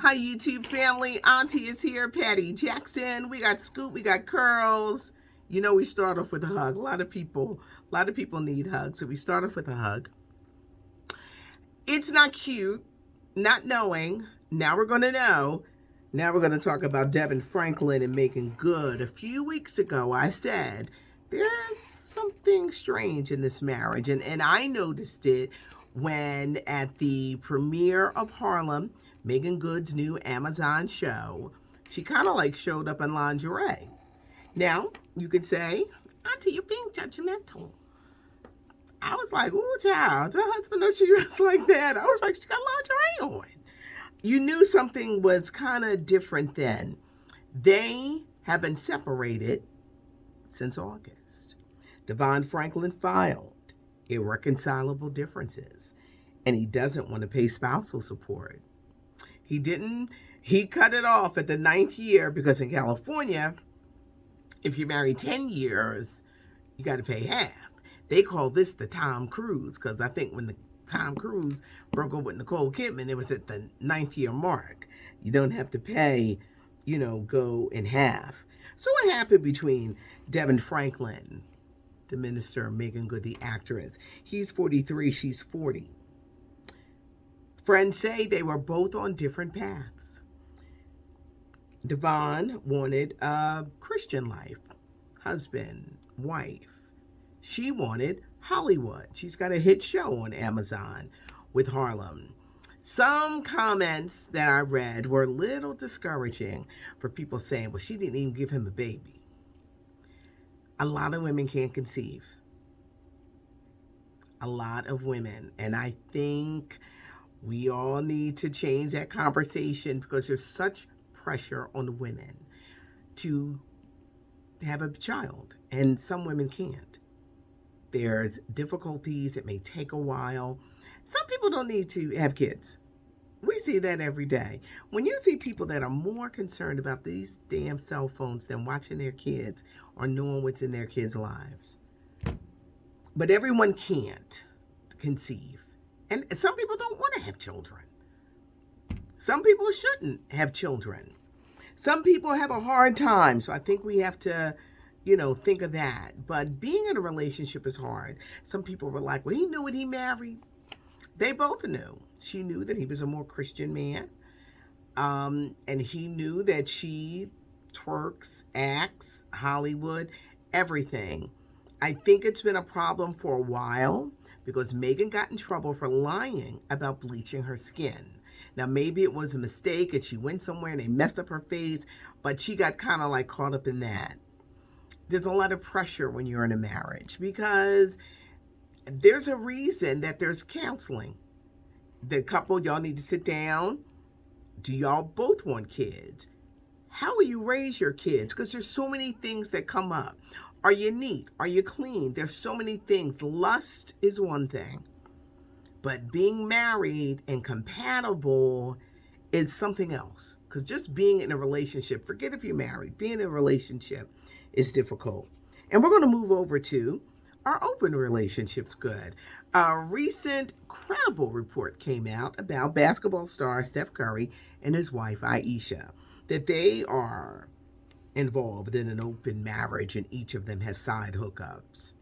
Hi, YouTube family. Auntie is here. Patty Jackson. We got Scoop. We got Curls. You know, we start off with a hug. A lot of people need hugs, so we start off with a hug. It's not cute, not knowing. Now we're gonna know. Now we're gonna talk about Devin Franklin and Making Good. A few weeks ago, I said there's something strange in this marriage, and I noticed it when at the premiere of Harlem, Megan Good's new Amazon show, she kind of like showed up in lingerie. Now, you could say, Auntie, you're being judgmental. I was like, ooh, child, her husband knows she dressed like that. I was like, she got lingerie on. You knew something was kind of different then. They have been separated since August. Devon Franklin filed irreconcilable differences, and he doesn't want to pay spousal support. He didn't, he cut it off at the ninth year because in California, if you marry 10 years, you got to pay half. They call this the Tom Cruise because I think when the Tom Cruise broke up with Nicole Kidman, it was at the ninth year mark. You don't have to pay, go in half. So what happened between Devin Franklin, the minister, Megan Good, the actress? He's 43, she's 40. Friends say they were both on different paths. Devon wanted a Christian life, husband, wife. She wanted Hollywood. She's got a hit show on Amazon with Harlem. Some comments that I read were a little discouraging for people saying, well, she didn't even give him a baby. A lot of women can't conceive. A lot of women. And I think we all need to change that conversation because there's such pressure on the women to have a child, and some women can't. There's difficulties, it may take a while. Some people don't need to have kids. We see that every day. When you see people that are more concerned about these damn cell phones than watching their kids or knowing what's in their kids' lives. But everyone can't conceive. And some people don't want to have children. Some people shouldn't have children. Some people have a hard time. So I think we have to, think of that. But being in a relationship is hard. Some people were like, well, he knew what he married. They both knew. She knew that he was a more Christian man. And he knew that she twerks, acts, Hollywood, everything. I think it's been a problem for a while because Megan got in trouble for lying about bleaching her skin. Now, maybe it was a mistake and she went somewhere and they messed up her face, but she got kind of like caught up in that. There's a lot of pressure when you're in a marriage because there's a reason that there's counseling. The couple, y'all need to sit down. Do y'all both want kids? How will you raise your kids? Because there's so many things that come up. Are you neat? Are you clean? There's so many things. Lust is one thing. But being married and compatible is something else. Because just being in a relationship, forget if you're married, being in a relationship is difficult. And we're going to move over to our open relationships good. A recent credible report came out about basketball star Steph Curry and his wife Aisha, that they are involved in an open marriage and each of them has side hookups.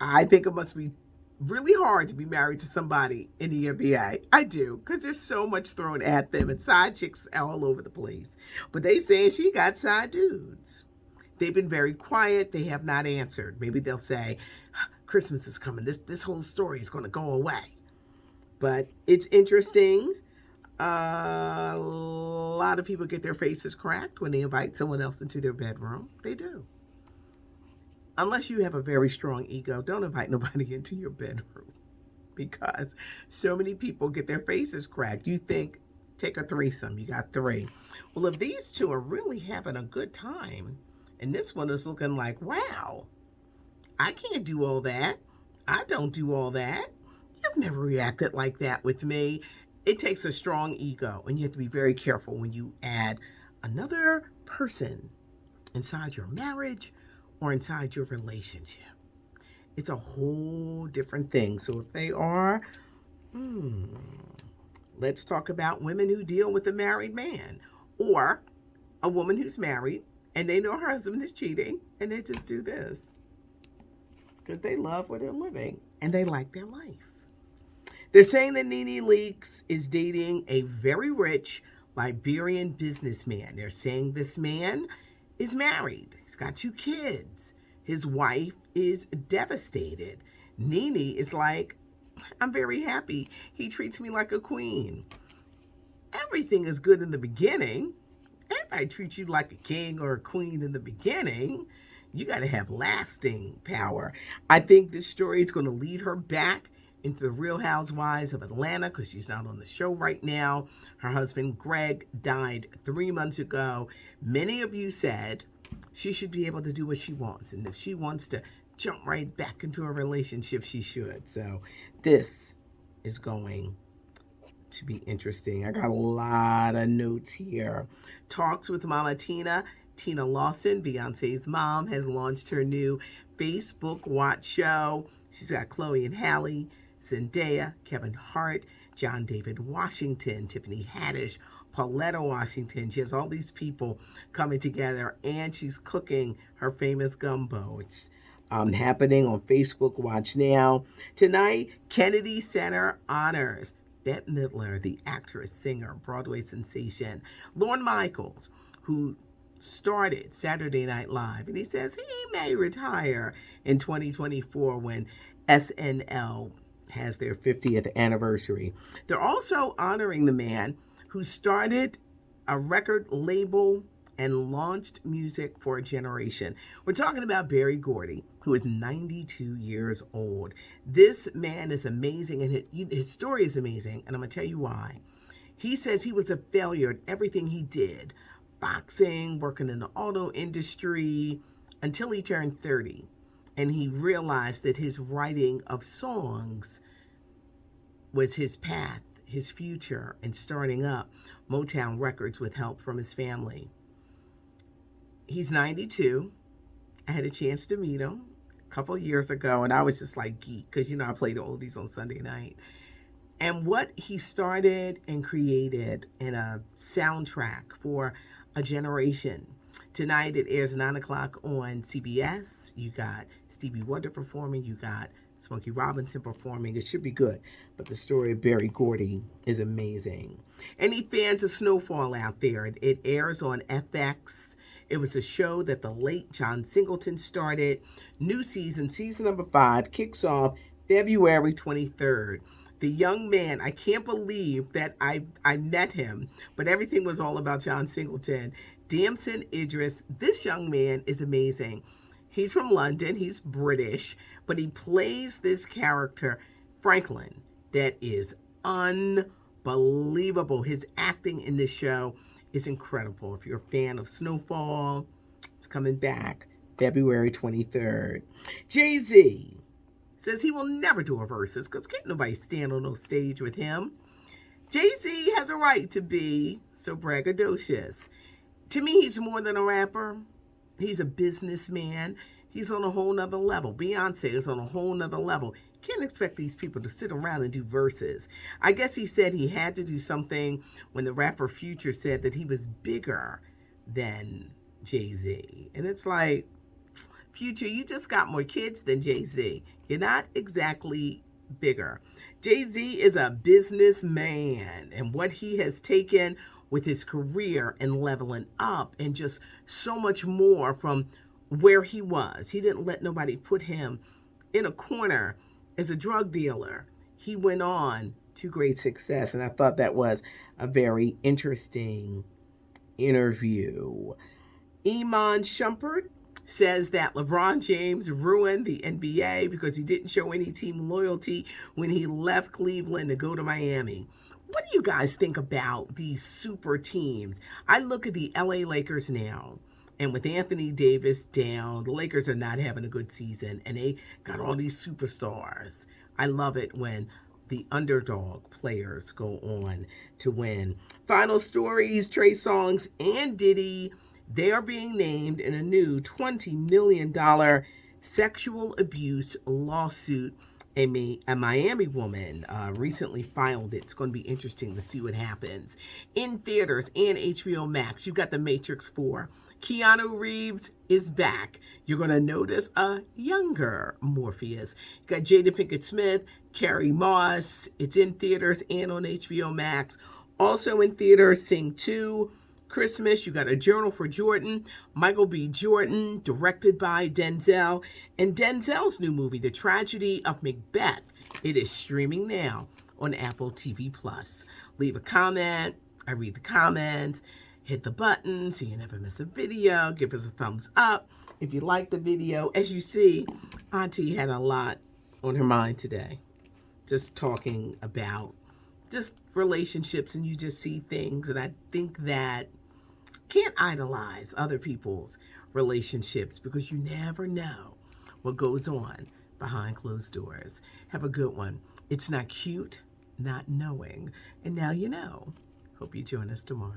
I think it must be really hard to be married to somebody in the NBA. I do, because there's so much thrown at them and side chicks all over the place. But they saying she got side dudes. They've been very quiet. They have not answered. Maybe they'll say, Christmas is coming. This whole story is going to go away. But it's interesting. A lot of people get their faces cracked when they invite someone else into their bedroom. They do. Unless you have a very strong ego, don't invite nobody into your bedroom because so many people get their faces cracked. You think, take a threesome, you got three. Well, if these two are really having a good time, and this one is looking like, wow, I can't do all that. I don't do all that. You've never reacted like that with me. It takes a strong ego, and you have to be very careful when you add another person inside your marriage or inside your relationship. It's a whole different thing. So if they are Let's talk about women who deal with a married man or a woman who's married and they know her husband is cheating and they just do this because they love where they're living and they like their life. They're saying that Nene Leakes is dating a very rich Liberian businessman. They're saying this man is married. He's got 2 kids. His wife is devastated. Nene is like, I'm very happy. He treats me like a queen. Everything is good in the beginning. Everybody treats you like a king or a queen in the beginning. You got to have lasting power. I think this story is going to lead her back into the Real Housewives of Atlanta because she's not on the show right now. Her husband, Greg, died 3 months ago. Many of you said she should be able to do what she wants. And if she wants to jump right back into a relationship, she should. So this is going to be interesting. I got a lot of notes here. Talks with Mama Tina. Tina Lawson, Beyonce's mom, has launched her new Facebook Watch show. She's got Chloe and Halle, Zendaya, Kevin Hart, John David Washington, Tiffany Haddish, Pauletta Washington. She has all these people coming together, and she's cooking her famous gumbo. It's happening on Facebook Watch now. Tonight, Kennedy Center honors Bette Midler, the actress, singer, Broadway sensation. Lorne Michaels, who started Saturday Night Live, and he says he may retire in 2024 when SNL has their 50th anniversary. They're also honoring the man who started a record label and launched music for a generation. We're talking about Berry Gordy, who is 92 years old. This man is amazing, and his story is amazing, and I'm going to tell you why. He says he was a failure at everything he did, boxing, working in the auto industry, until he turned 30. And he realized that his writing of songs was his path, his future, and starting up Motown Records with help from his family. He's 92. I had a chance to meet him a couple of years ago, and I was just like geek because, I play the oldies on Sunday night. And what he started and created in a soundtrack for a generation. Tonight it airs 9 o'clock on CBS. You got Stevie Wonder performing. You got Smokey Robinson performing. It should be good. But the story of Berry Gordy is amazing. Any fans of Snowfall out there? It airs on FX. It was a show that the late John Singleton started. New season number 5, kicks off February 23rd. The young man, I can't believe that I met him, but everything was all about John Singleton. Damson Idris, this young man is amazing. He's from London, he's British, but he plays this character, Franklin, that is unbelievable. His acting in this show is incredible. If you're a fan of Snowfall, it's coming back February 23rd. Jay-Z says he will never do a versus because can't nobody stand on no stage with him. Jay-Z has a right to be so braggadocious. To me, he's more than a rapper. He's a businessman. He's on a whole nother level. Beyonce is on a whole nother level. Can't expect these people to sit around and do verses. I guess he said he had to do something when the rapper Future said that he was bigger than Jay-Z. And it's like, Future, you just got more kids than Jay-Z. You're not exactly bigger. Jay-Z is a businessman, and what he has taken with his career and leveling up and just so much more from where he was. He didn't let nobody put him in a corner as a drug dealer. He went on to great success, and I thought that was a very interesting interview. Iman Shumpert says that LeBron James ruined the NBA because he didn't show any team loyalty when he left Cleveland to go to Miami. What do you guys think about these super teams? I look at the LA Lakers now, and with Anthony Davis down, the Lakers are not having a good season, and they got all these superstars. I love it when the underdog players go on to win. Final stories, Trey Songz and Diddy, they are being named in a new $20 million sexual abuse lawsuit A Miami woman recently filed it. It's going to be interesting to see what happens. In theaters and HBO Max, you've got The Matrix 4. Keanu Reeves is back. You're going to notice a younger Morpheus. You got Jada Pinkett Smith, Carrie Moss. It's in theaters and on HBO Max. Also in theaters, Sing 2. Christmas, you got A Journal for Jordan, Michael B. Jordan, directed by Denzel, and Denzel's new movie, The Tragedy of Macbeth. It is streaming now on Apple TV Plus. Leave a comment. I read the comments. Hit the button so you never miss a video. Give us a thumbs up if you like the video. As you see, Auntie had a lot on her mind today, just talking about just relationships, and you just see things, and I think that can't idolize other people's relationships because you never know what goes on behind closed doors. Have a good one. It's not cute not knowing, and now you know. Hope you join us tomorrow.